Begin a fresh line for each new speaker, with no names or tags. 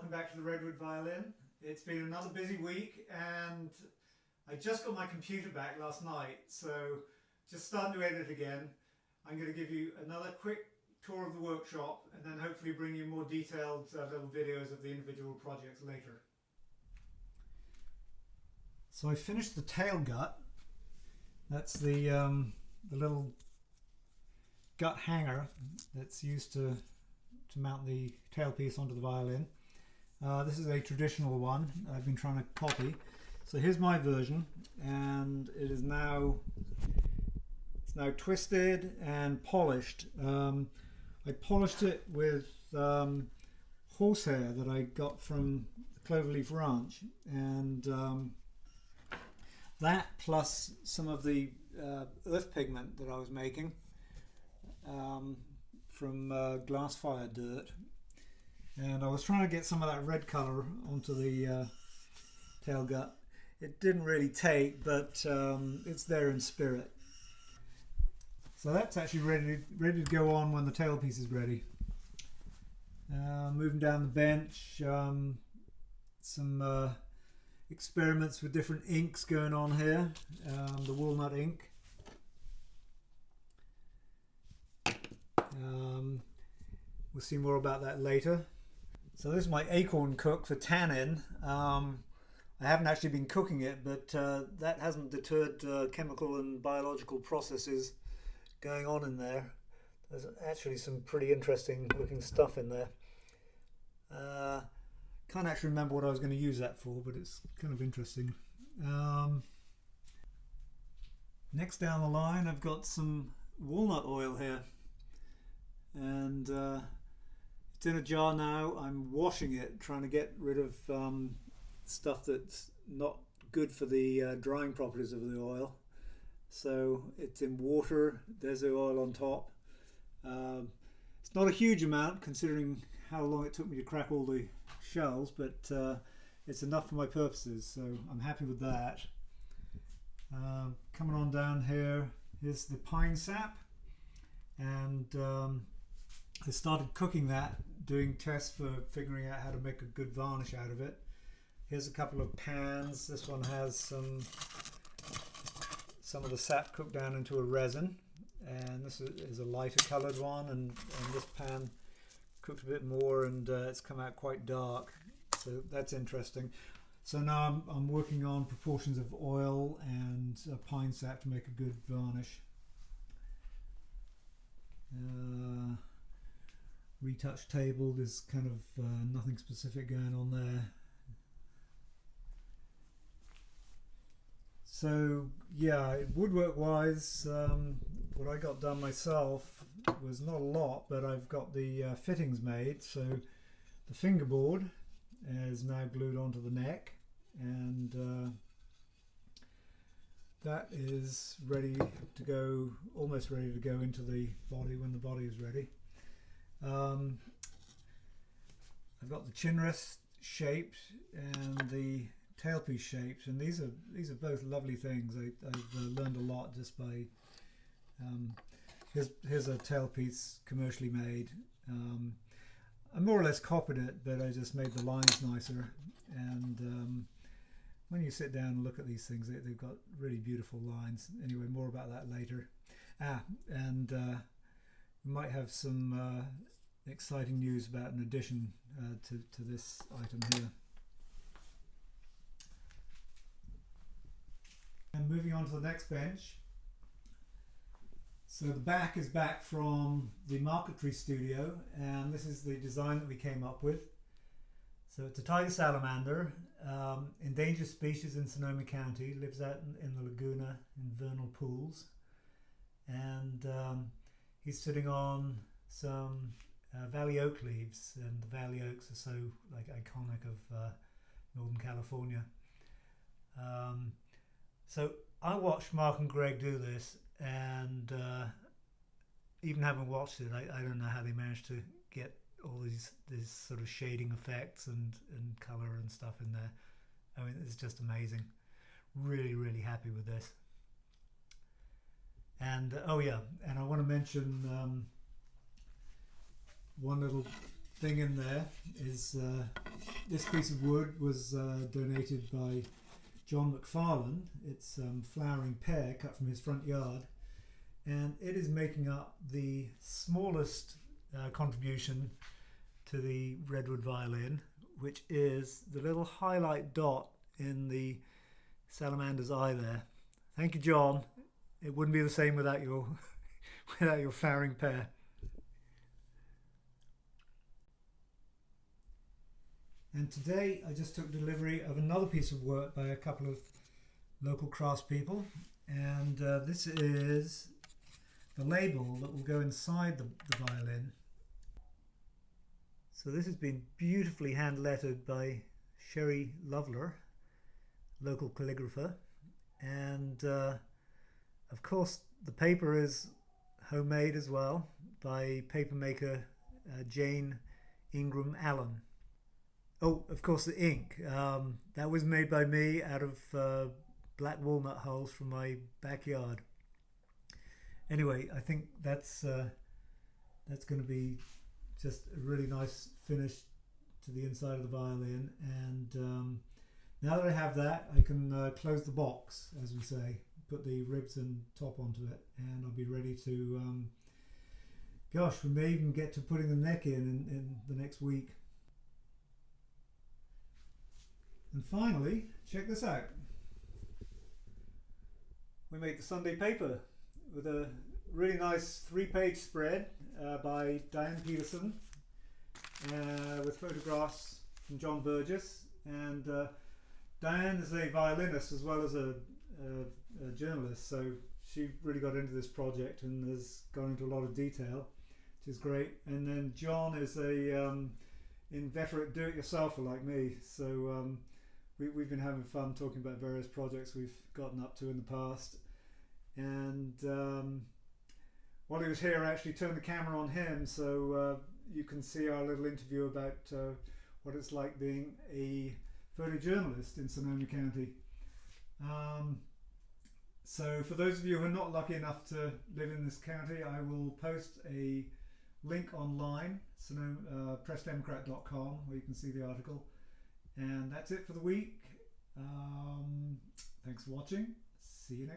welcome back to the Redwood Violin. It's been another busy week and I just got my computer back last night, so just starting to edit again. I'm going to give you another quick tour of the workshop and then hopefully bring you more detailed little videos of the individual projects later. So I finished the tail gut. That's the little gut hanger that's used to mount the tailpiece onto the violin. This is a traditional one I've been trying to copy. So here's my version, and it's now twisted and polished. I polished it with horsehair that I got from the Cloverleaf Ranch, and that plus some of the earth pigment that I was making from glass fire dirt, and I was trying to get some of that red color onto the tail gut. It didn't really take, but it's there in spirit. So that's actually ready to go on when the tailpiece is ready. Moving down the bench, some experiments with different inks going on here. The Walnut ink. We'll see more about that later. So this is my acorn cook for tannin. I haven't actually been cooking it, but that hasn't deterred chemical and biological processes going on in there. There's actually some pretty interesting looking stuff in there. Can't actually remember what I was going to use that for, but it's kind of interesting. Next down the line, I've got some walnut oil here, and it's in a jar now. I'm washing it, trying to get rid of stuff that's not good for the drying properties of the oil. So it's in water. There's the oil on top. It's not a huge amount considering how long it took me to crack all the shells, but it's enough for my purposes, so I'm happy with that. Coming on down here, here's the pine sap, and I started cooking that, doing tests for figuring out how to make a good varnish out of it. Here's a couple of pans. This one has some of the sap cooked down into a resin, and this is a lighter coloured one, and this pan cooked a bit more, and it's come out quite dark, so that's interesting. So now I'm working on proportions of oil and pine sap to make a good varnish. Retouch table, there's kind of nothing specific going on there. So yeah, woodwork wise, what I got done myself was not a lot, but I've got the fittings made. So the fingerboard is now glued onto the neck, and that is ready to go, almost ready to go into the body when the body is ready. I've got the chin rest shaped and the tailpiece shaped, and these are both lovely things. I've learned a lot just by here's a tailpiece commercially made. I more or less copied it, but I just made the lines nicer, and when you sit down and look at these things, they've got really beautiful lines. Anyway, more about that later. And we might have some exciting news about an addition to this item here. And moving on to the next bench. So the back is back from the marquetry studio, and this is the design that we came up with. So it's a tiger salamander, endangered species in Sonoma County, lives out in the laguna in vernal pools, and he's sitting on some valley oak leaves, and the valley oaks are so iconic of Northern California. So I watched Mark and Greg do this, and even having watched it, I don't know how they managed to get all these sort of shading effects and color and stuff in there. I mean, it's just amazing. Really happy with this. And oh yeah, and I want to mention one little thing in there is This piece of wood was donated by John McFarlane. It's flowering pear cut from his front yard, and it is making up the smallest contribution to the Redwood violin, which is the little highlight dot in the salamander's eye there. Thank you, John. It wouldn't be the same without your without your flowering pear. And today I just took delivery of another piece of work by a couple of local craftspeople, and this is the label that will go inside the violin. So this has been beautifully hand lettered by Sherry Loveler, local calligrapher, and of course the paper is homemade as well by papermaker Jane Ingram Allen. Oh, of course the ink, that was made by me out of black walnut hulls from my backyard. Anyway, I think that's going to be just a really nice finish to the inside of the violin, and now that I have that, I can close the box, as we say, put the ribs and top onto it, and I'll be ready to gosh, we may even get to putting the neck in the next week. And finally, check this out. We made the Sunday paper with a really nice 3-page spread by Diane Peterson with photographs from John Burgess. And Diane is a violinist as well as a journalist, so she really got into this project and has gone into a lot of detail, which is great. And then John is a inveterate do-it-yourselfer like me, so we've been having fun talking about various projects we've gotten up to in the past. And while he was here, I actually turned the camera on him, so you can see our little interview about what it's like being a photojournalist in Sonoma County. So for those of you who are not lucky enough to live in this county, I will post a link online, pressdemocrat.com, where you can see the article. And that's it for the week. Thanks for watching. See you next